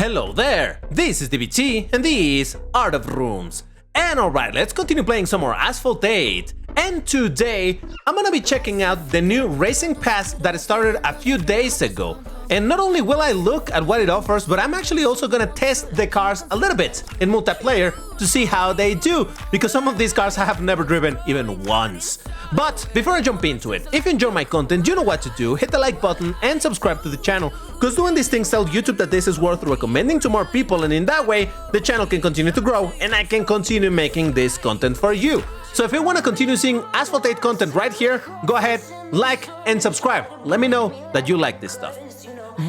Hello there, this is DBT and this is Art of Rooms. And alright, let's continue playing some more Asphalt 8. And today, I'm gonna be checking out the new Racing Pass that started a few days ago. And not only will I look at what it offers, but I'm actually also gonna test the cars a little bit in multiplayer to see how they do, because some of these cars I have never driven even once. But before I jump into it, if you enjoy my content, you know what to do. Hit the like button and subscribe to the channel, because doing these things tell YouTube that this is worth recommending to more people, and in that way, the channel can continue to grow and I can continue making this content for you. So if you want to continue seeing Asphalt 8 content right here, go ahead, like and subscribe. Let me know that you like this stuff.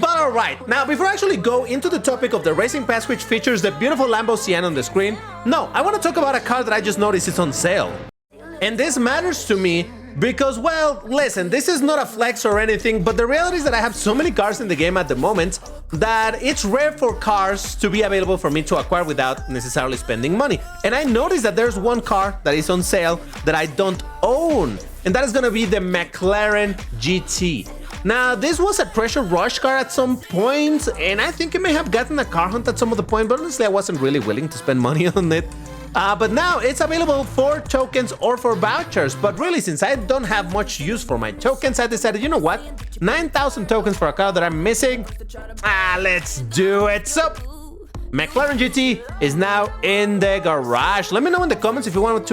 But alright, now before I actually go into the topic of the Racing Pass, which features the beautiful Lambo Sian on the screen, no, I want to talk about a car that I just noticed is on sale. And this matters to me because, well, listen, this is not a flex or anything, but the reality is that I have so many cars in the game at the moment that it's rare for cars to be available for me to acquire without necessarily spending money. And I noticed that there's one car that is on sale that I don't own, and that is going to be the McLaren GT. Now, this was a treasure rush car at some point, and I think it may have gotten a car hunt at some of the point, but honestly, I wasn't really willing to spend money on it. But now it's available for tokens or for vouchers. But really, since I don't have much use for my tokens, I decided, you know what? 9,000 tokens for a car that I'm missing? Let's do it. So, McLaren GT is now in the garage. Let me know in the comments if you want me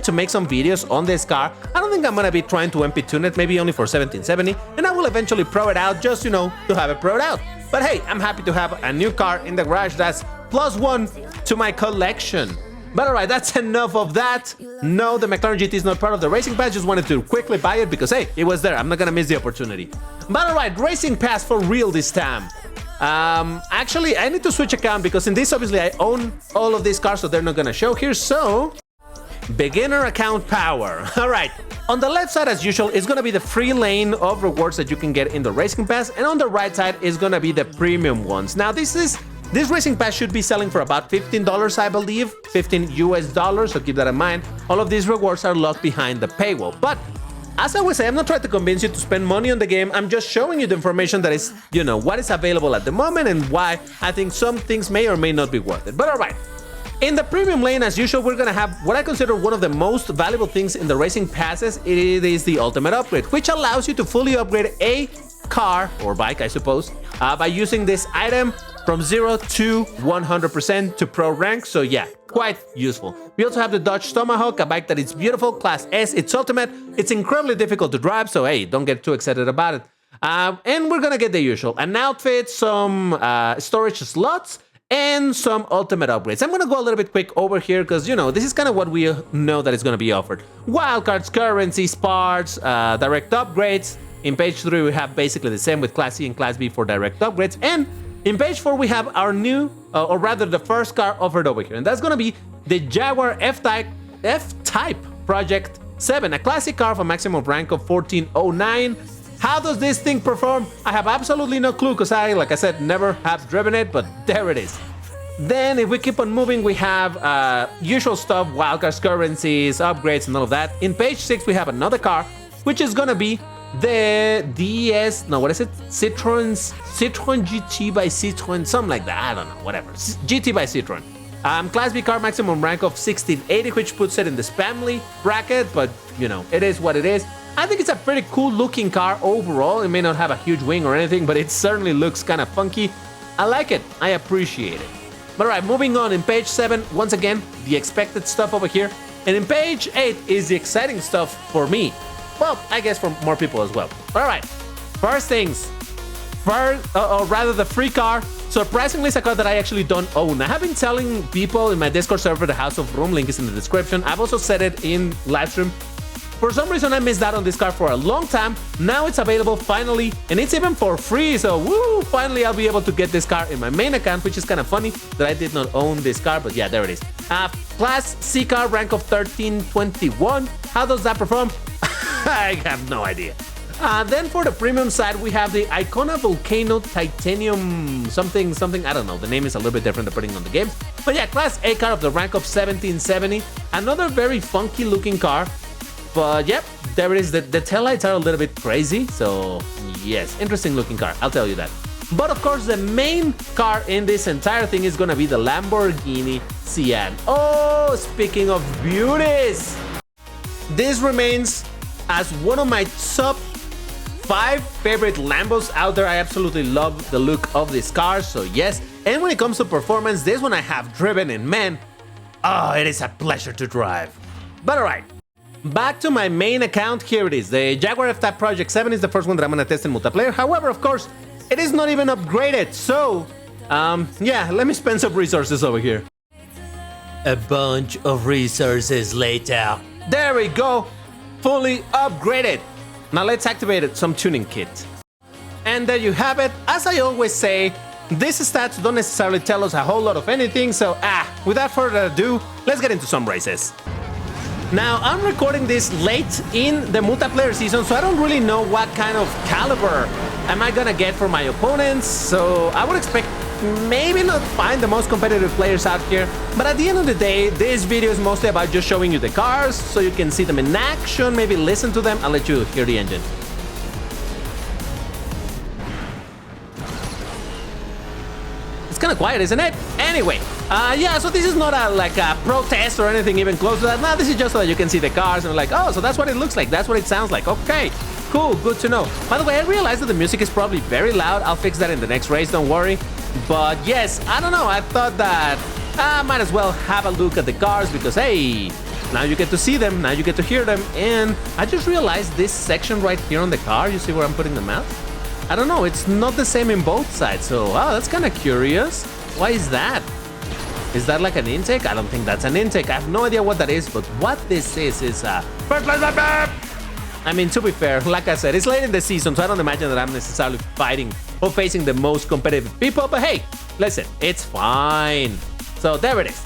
to make some videos on this car. I don't think I'm gonna be trying to MP tune it, maybe only for 1770, and I will eventually pro it out, just, you know, to have it proed out. But hey, I'm happy to have a new car in the garage. That's +1 to my collection. But alright, that's enough of that. No, the McLaren GT is not part of the Racing Pass. Just wanted to quickly buy it because, hey, it was there. I'm not gonna miss the opportunity. But alright, Racing Pass for real this time. Actually, I need to switch account because in this, obviously, I own all of these cars, so they're not gonna show here. So, beginner account power. Alright, on the left side, as usual, is gonna be the free lane of rewards that you can get in the Racing Pass, and on the right side is gonna be the premium ones. Now, this Racing Pass should be selling for about $15, I believe, $15 US, so keep that in mind. All of these rewards are locked behind the paywall. But as I always say, I'm not trying to convince you to spend money on the game. I'm just showing you the information that is, you know, what is available at the moment and why I think some things may or may not be worth it. But all right, in the premium lane, as usual, we're gonna have what I consider one of the most valuable things in the Racing Passes. It is the ultimate upgrade, which allows you to fully upgrade a car or bike, I suppose, by using this item from 0 to 100% to pro rank. So yeah, quite useful. We also have the Dodge Tomahawk, a bike that is beautiful, class S, it's ultimate. It's incredibly difficult to drive, so hey, don't get too excited about it. And we're gonna get the usual, an outfit, some storage slots, and some ultimate upgrades. I'm gonna go a little bit quick over here because, you know, this is kind of what we know that is gonna be offered. Wildcards, currencies, parts, direct upgrades. In page 3, we have basically the same with Class C and Class B for direct upgrades. And in page 4, we have our new, or rather the first car offered over here. And that's gonna be the Jaguar F-Type Project 7, a classic car for a maximum rank of 1409. How does this thing perform? I have absolutely no clue because like I said, never have driven it, but there it is. Then if we keep on moving, we have usual stuff, wildcards, currencies, upgrades, and all of that. In page 6, we have another car, which is gonna be the Citroen GT by Citroen, something like that, I don't know, whatever, GT by Citroen. Class B car, maximum rank of 1680, which puts it in the spamly bracket, but you know, it is what it is. I think it's a pretty cool looking car overall. It may not have a huge wing or anything, but it certainly looks kind of funky. I like it, I appreciate it. But alright, moving on, in page 7, once again, the expected stuff over here. And in page 8 is the exciting stuff for me. Well, I guess for more people as well. Alright, first things first, or rather the free car. Surprisingly, it's a car that I actually don't own. I have been telling people in my Discord server, the House of Room, link is in the description. I've also said it in livestream. For some reason, I missed out on this car for a long time. Now it's available finally, and it's even for free. So, woo! Finally, I'll be able to get this car in my main account, which is kind of funny that I did not own this car, but yeah, there it is. Class C car, rank of 1321. How does that perform? I have no idea. Then for the premium side, we have the Icona Vulcano Titanium something, I don't know. The name is a little bit different depending on the game. But yeah, Class A car of the rank of 1770. Another very funky looking car. But yep, there it is. The taillights are a little bit crazy. So yes, interesting looking car, I'll tell you that. But of course, the main car in this entire thing is gonna be the Lamborghini Sian. Oh, speaking of beauties, this remains as one of my top 5 favorite Lambos out there. I absolutely love the look of this car, so yes. And when it comes to performance, this one I have driven, and man, oh, it is a pleasure to drive. But alright, back to my main account. Here it is. The Jaguar F-Type Project 7 is the first one that I'm gonna test in multiplayer. However, of course, it is not even upgraded, so yeah, let me spend some resources over here. A bunch of resources later. There we go, fully upgraded. Now let's activate some tuning kit. And there you have it. As I always say, these stats don't necessarily tell us a whole lot of anything, so without further ado, let's get into some races. Now, I'm recording this late in the multiplayer season, so I don't really know what kind of caliber am I gonna get for my opponents, so I would expect maybe not find the most competitive players out here, but at the end of the day, this video is mostly about just showing you the cars so you can see them in action, maybe listen to them. I'll let you hear the engine. It's kind of quiet, isn't it? Anyway, yeah, so this is not like a protest or anything even close to that. No, this is just so that you can see the cars and like, oh, so that's what it looks like, that's what it sounds like. Okay, cool, good to know. By the way, I realized that the music is probably very loud. I'll fix that in the next race, don't worry. But yes, I don't know, I thought that I might as well have a look at the cars because, hey, now you get to see them, now you get to hear them. And I just realized this section right here on the car, you see where I'm putting them out? I don't know, it's not the same in both sides, so wow, that's kind of curious. Why is that? Is that like an intake? I don't think that's an intake. I have no idea what that is, but what this is first place. I mean, to be fair, like I said, it's late in the season, so I don't imagine that I'm necessarily fighting or facing the most competitive people, but hey, listen, it's fine. So there it is.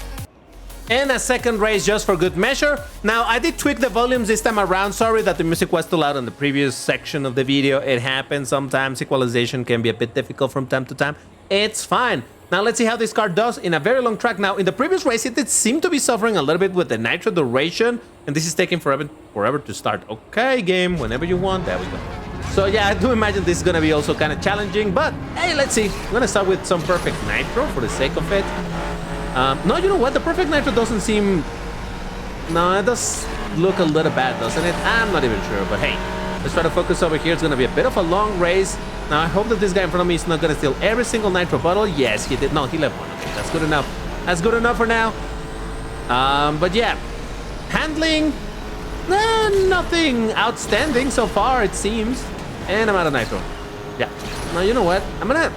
And a second race just for good measure. Now, I did tweak the volumes this time around. Sorry that the music was too loud on the previous section of the video. It happens sometimes. Equalization can be a bit difficult from time to time. It's fine. Now, let's see how this car does in a very long track. Now, in the previous race, it did seem to be suffering a little bit with the nitro duration, and this is taking forever to start. Okay, game, whenever you want. There we go. So yeah, I do imagine this is gonna be also kind of challenging, but hey, let's see. I'm gonna start with some perfect nitro for the sake of it. No, you know what? The perfect nitro doesn't seem... No, it does look a little bad, doesn't it? I'm not even sure, but hey, let's try to focus over here. It's gonna be a bit of a long race. Now, I hope that this guy in front of me is not gonna steal every single nitro bottle. Yes, he did. No, he left one. Okay, that's good enough. That's good enough for now. But yeah, handling, nothing outstanding so far, it seems. And I'm out of nitro. Yeah. Now, you know what? I'm gonna...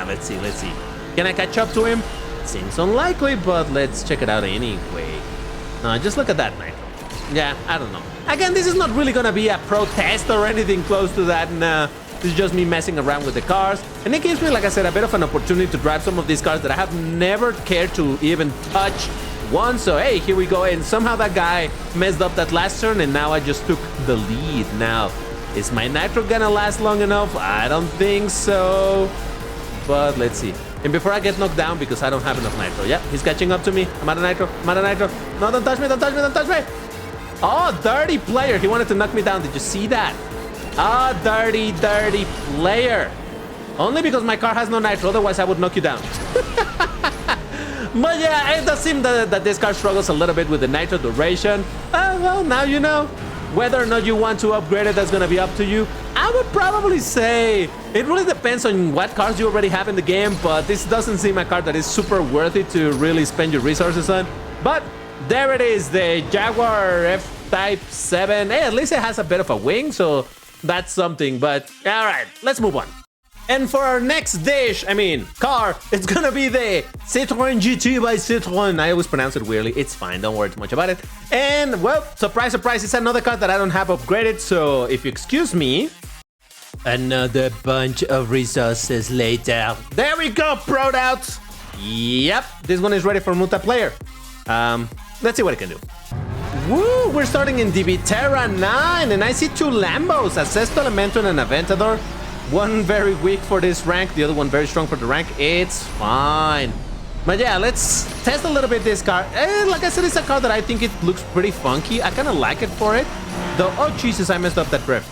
let's see. Can I catch up to him? Seems unlikely, but let's check it out anyway. Just look at that nitro. Yeah, I don't know. Again, this is not really gonna be a protest or anything close to that. Nah, this is just me messing around with the cars. And it gives me, like I said, a bit of an opportunity to drive some of these cars that I have never cared to even touch once. So hey, here we go. And somehow that guy messed up that last turn, and now I just took the lead. Now, is my nitro gonna last long enough? I don't think so. But let's see. And before I get knocked down because I don't have enough nitro. Yep, he's catching up to me. I'm out of nitro. No, don't touch me. Oh, dirty player. He wanted to knock me down. Did you see that? Ah, dirty player. Only because my car has no nitro. Otherwise, I would knock you down. But yeah, it does seem that this car struggles a little bit with the nitro duration. Well, now you know. Whether or not you want to upgrade it, that's gonna be up to you. I would probably say it really depends on what cars you already have in the game, but this doesn't seem a car that is super worthy to really spend your resources on. But there it is, the Jaguar F-Type 7. Hey, at least it has a bit of a wing, so that's something. But all right, let's move on. And for our next car, it's gonna be the Citroen GT by Citroen. I always pronounce it weirdly. It's fine, don't worry too much about it. And well, surprise, surprise, it's another car that I don't have upgraded. So if you excuse me, another bunch of resources later. There we go, proud out. Yep, this one is ready for multiplayer. Let's see what it can do. Woo, we're starting in DB Terra 9, and I see 2 Lambos, a Sesto Elemento and an Aventador. One very weak for this rank, the other one very strong for the rank. It's fine. But yeah, let's test a little bit this car. And like I said, it's a car that I think it looks pretty funky. I kind of like it for it. Though, oh Jesus, I messed up that drift.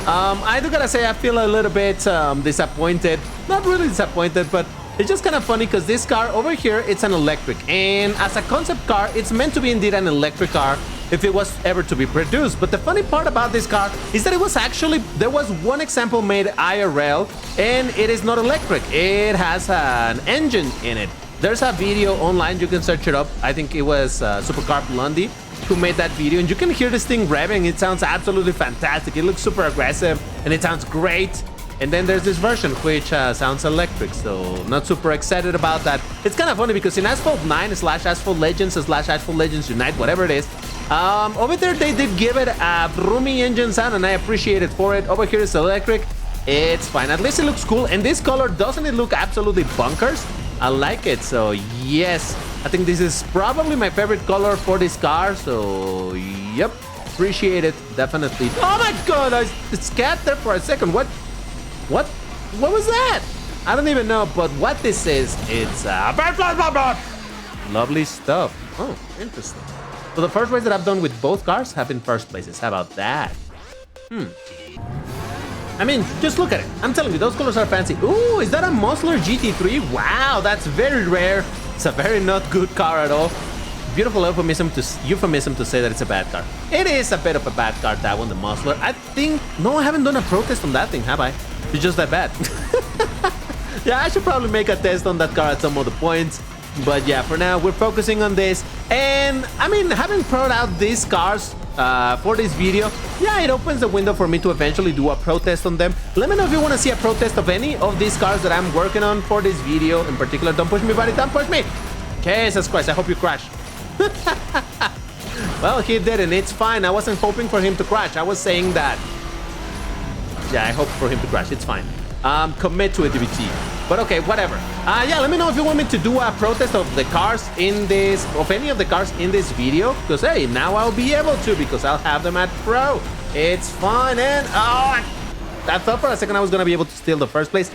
I do gotta say I feel a little bit disappointed. Not really disappointed, but it's just kind of funny because this car over here, it's an electric. And as a concept car, it's meant to be indeed an electric car if it was ever to be produced. But the funny part about this car is that it was actually, there was one example made IRL, and it is not electric. It has an engine in it. There's a video online, you can search it up. I think it was Supercar Blondie who made that video, and you can hear this thing revving. It sounds absolutely fantastic. It looks super aggressive, and it sounds great. And then there's this version which sounds electric, so not super excited about that. It's kind of funny because in Asphalt 9 / Asphalt Legends / Asphalt Legends Unite, whatever it is, over there they did give it a roomy engine sound, and I appreciate it for it. Over here it's electric. It's fine. At least it looks cool. And this color, doesn't it look absolutely bonkers? I like it. So yes, I think this is probably my favorite color for this car. So yep, appreciate it, definitely. Oh my god, I scared there for a second. What was that? I don't even know, but what this is, it's lovely stuff. Oh, interesting. So the first race that I've done with both cars have been first places. How about that? I mean, just look at it. I'm telling you, those colors are fancy. Ooh, is that a McLaren GT3? Wow, that's very rare. It's a very not good car at all. Beautiful euphemism to say that it's a bad car. It is a bit of a bad car, that one, the McLaren. I think, no, I haven't done a protest on that thing, have I? It's just that bad. Yeah, I should probably make a test on that car at some other points. But yeah, for now, we're focusing on this. And I mean, having brought out these cars for this video, yeah, it opens the window for me to eventually do a protest on them. Let me know if you want to see a protest of any of these cars that I'm working on for this video in particular. Don't push me, buddy, don't push me. Jesus Christ, I hope you crash. Well, he didn't, it's fine. I wasn't hoping for him to crash. I was saying that, yeah, I hope for him to crash, it's fine. Commit to a DBT. But okay, whatever. Yeah, let me know if you want me to do a protest of the cars in this, of any of the cars in this video. Because hey, now I'll be able to, because I'll have them at Pro. It's fine. And oh, I thought for a second I was gonna be able to steal the first place.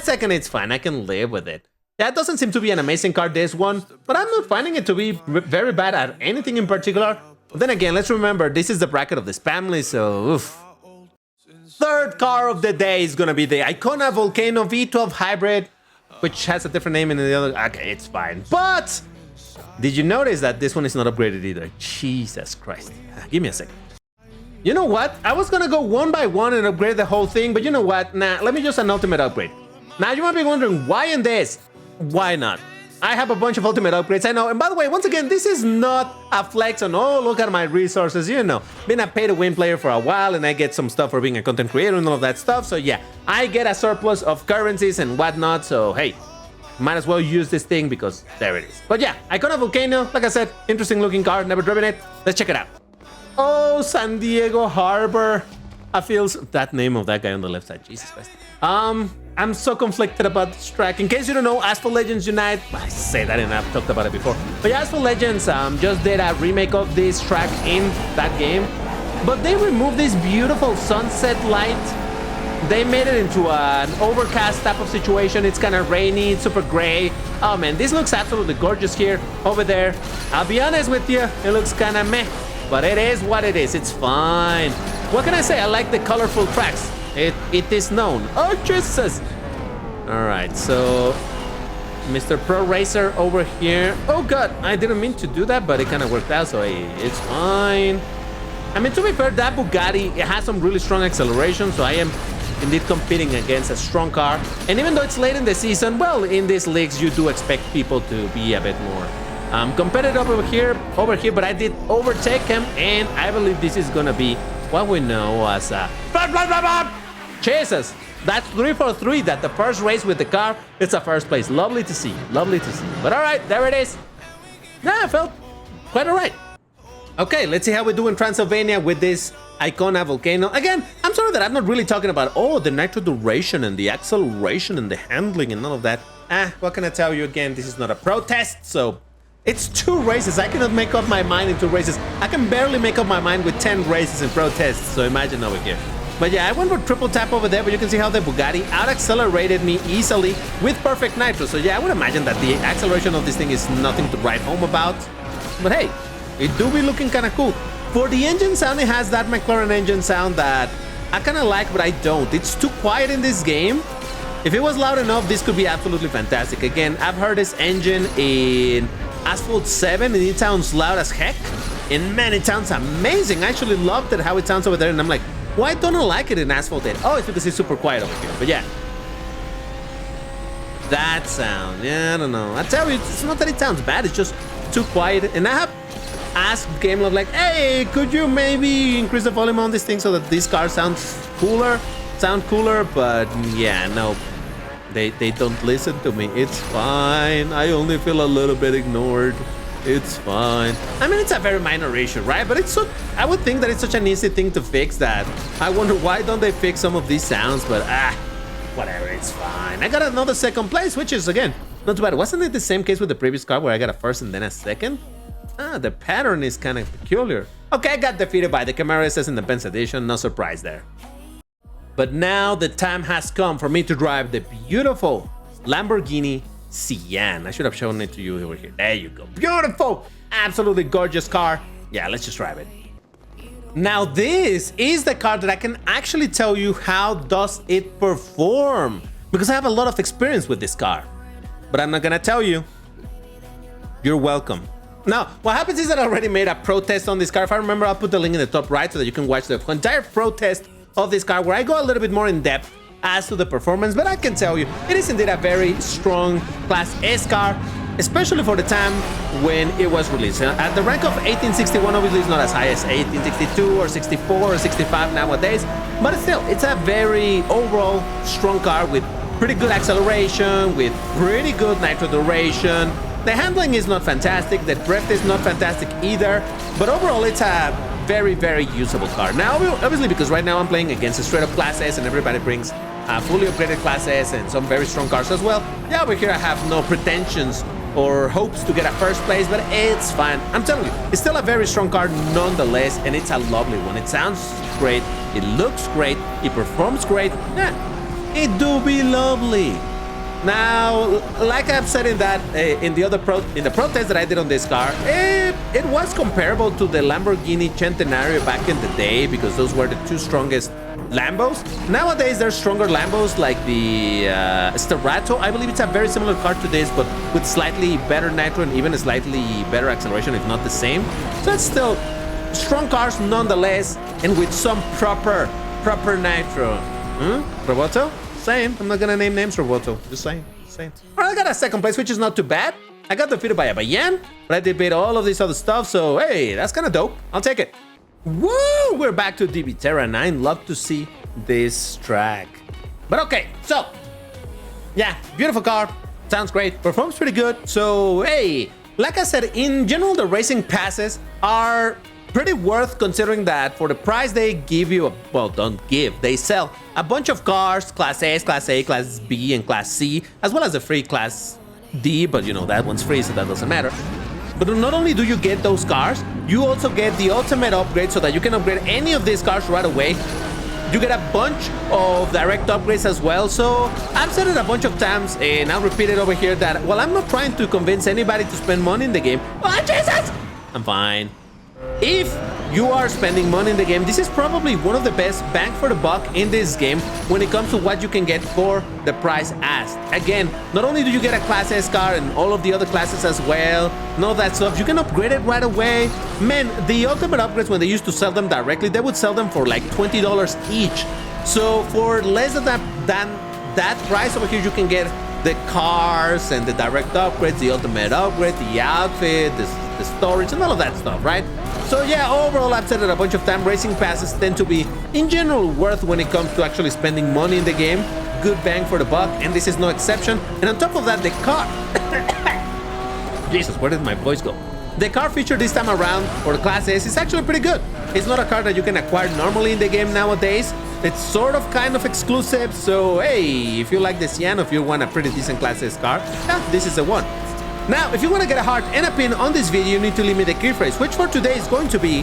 Second, it's fine. I can live with it. Yeah, it doesn't seem to be an amazing car, this one, but I'm not finding it to be very bad at anything in particular. But then again, let's remember, this is the bracket of this family, so oof. Third car of the day is gonna be the Icona Vulcano V12 Hybrid, which has a different name in the other. Okay, it's fine. But did you notice that this one is not upgraded either? Jesus Christ. Give me a second. You know what? I was gonna go one by one and upgrade the whole thing, but you know what? Nah, let me just an ultimate upgrade. Now you might be wondering, why in this? Why not? I have a bunch of ultimate upgrades, I know. And by the way, once again, this is not a flex on, oh, look at my resources, you know. Been a pay-to-win player for a while, and I get some stuff for being a content creator and all of that stuff. So yeah, I get a surplus of currencies and whatnot. So hey, might as well use this thing because there it is. But yeah, Icona Vulcano, like I said, interesting looking car, never driven it. Let's check it out. Oh, San Diego Harbor. I feel that name of that guy on the left side, Jesus Christ. I'm so conflicted about this track. In case you don't know, Asphalt Legends Unite, I say that and I've talked about it before. But yeah, Asphalt Legends just did a remake of this track in that game. But they removed this beautiful sunset light. They made it into an overcast type of situation. It's kind of rainy, it's super gray. Oh man, this looks absolutely gorgeous here. Over there, I'll be honest with you, it looks kind of meh. But it is what it is, it's fine. What can I say? I like the colorful tracks. It is known. Oh, Jesus. All right, so Mr. Pro Racer over here. Oh, God, I didn't mean to do that, but it kind of worked out, so it's fine. I mean, to be fair, that Bugatti, it has some really strong acceleration, so I am indeed competing against a strong car. And even though it's late in the season, well, in these leagues, you do expect people to be a bit more competitive over here, but I did overtake him, and I believe this is going to be what we know as a... Jesus, that's 3 for 3. That the first race with the car, it's a first place. Lovely to see, lovely to see. But all right, there it is. Yeah, I felt quite all right. Okay, let's see how we do in Transylvania with this Icona Vulcano. Again, I'm sorry that I'm not really talking about, oh, the nitro duration and the acceleration and the handling and all of that. What can I tell you again? This is not a protest, so it's 2 races. I cannot make up my mind in 2 races. I can barely make up my mind with 10 races in protests, so imagine over here. But yeah, I went for triple tap over there, but you can see how the Bugatti out-accelerated me easily with perfect nitro. So yeah, I would imagine that the acceleration of this thing is nothing to write home about. But hey, it do be looking kind of cool. For the engine sound, it has that McLaren engine sound that I kind of like, but I don't. It's too quiet in this game. If it was loud enough, this could be absolutely fantastic. Again, I've heard this engine in Asphalt 7, and it sounds loud as heck. And man, it sounds amazing. I actually loved it, how it sounds over there, and I'm like, why don't I like it in Asphalt 8? Oh, it's because it's super quiet over here. But yeah. That sound, yeah, I don't know. I tell you, it's not that it sounds bad, it's just too quiet. And I have asked GameLove, like, hey, could you maybe increase the volume on this thing so that this car sounds cooler? But yeah, no. They don't listen to me. It's fine. I only feel a little bit ignored. It's fine. I mean, it's a very minor issue, right? But it's so, I would think that it's such an easy thing to fix that I wonder why don't they fix some of these sounds, but whatever, it's fine. I got another second place, which is, again, not too bad. Wasn't it the same case with the previous car where I got a first and then a second? The pattern is kind of peculiar. Okay, I got defeated by the Camaro SS in the Benz edition, no surprise there. But now the time has come for me to drive the beautiful Lamborghini Sian. I should have shown it to you over here. There you go. Beautiful, absolutely gorgeous car. Yeah, let's just drive it. Now this is the car that I can actually tell you how does it perform, because I have a lot of experience with this car. But I'm not gonna tell you. You're welcome. Now, what happens is that I already made a pro test on this car. If I remember, I'll put the link in the top right so that you can watch the entire pro test of this car, where I go a little bit more in depth as to the performance. But I can tell you, it is indeed a very strong Class S car, especially for the time when it was released. At the rank of 1861, obviously it's not as high as 1862 or 64 or 65 nowadays, but still, it's a very overall strong car with pretty good acceleration, with pretty good nitro duration. The handling is not fantastic, the drift is not fantastic either, but overall it's a very, very usable car. Now, obviously, because right now I'm playing against a straight-up Class S and everybody brings a fully upgraded Class S and some very strong cars as well. Yeah, over here I have no pretensions or hopes to get a first place, but it's fine. I'm telling you, it's still a very strong car nonetheless, and it's a lovely one. It sounds great, it looks great, it performs great. Yeah, it do be lovely. Now, like I've said in that in the protest that I did on this car, it was comparable to the Lamborghini Centenario back in the day, because those were the two strongest Lambos. Nowadays, there's stronger Lambos like the Starato. I believe it's a very similar car to this, but with slightly better nitro and even a slightly better acceleration, if not the same. So it's still strong cars nonetheless, and with some proper nitro. Roboto? Saying. I'm not gonna name names, Roboto. Just saying. Alright, I got a second place, which is not too bad. I got defeated by a Bayan, but I did beat all of this other stuff, so hey, that's kind of dope. I'll take it. Woo! We're back to DB Terra, and I love to see this track. But okay, so yeah, beautiful car. Sounds great. Performs pretty good. So hey, like I said, in general, the racing passes are pretty worth considering that for the price they give you, well, don't give, they sell a bunch of cars, Class S, Class A, Class B, and Class C, as well as the free Class D, but you know, that one's free, so that doesn't matter. But not only do you get those cars, you also get the ultimate upgrade so that you can upgrade any of these cars right away. You get a bunch of direct upgrades as well. So I've said it a bunch of times, and I'll repeat it over here, that, well, I'm not trying to convince anybody to spend money in the game. Oh, Jesus! I'm fine. If you are spending money in the game, this is probably one of the best bang for the buck in this game when it comes to what you can get for the price asked. Again, not only do you get a Class S car and all of the other classes as well, and all that stuff, you can upgrade it right away. Man, the ultimate upgrades, when they used to sell them directly, they would sell them for like $20 each. So for less than that price over here, you can get the cars and the direct upgrades, the ultimate upgrade, the outfit, the storage, and all of that stuff, right? So yeah, overall, I've said it a bunch of times, racing passes tend to be, in general, worth when it comes to actually spending money in the game. Good bang for the buck, and this is no exception. And on top of that, the car... Jesus, where did my voice go? The car feature this time around for the Class S is actually pretty good. It's not a car that you can acquire normally in the game nowadays. It's sort of kind of exclusive, so hey, if you like the Sian, if you want a pretty decent Class S car, yeah, this is the one. Now, if you want to get a heart and a pin on this video, you need to leave me the key phrase, which for today is going to be: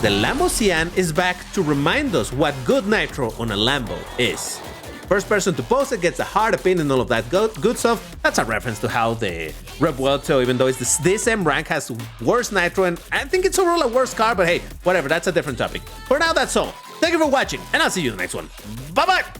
the Lambo Sian is back to remind us what good nitro on a Lambo is. First person to post it gets a heart, a pin, and all of that good stuff. That's a reference to how the Revuelto, even though it's this M rank, has worse nitro, and I think it's overall a worse car, but hey, whatever, that's a different topic. For now, that's all. Thank you for watching, and I'll see you in the next one. Bye-bye!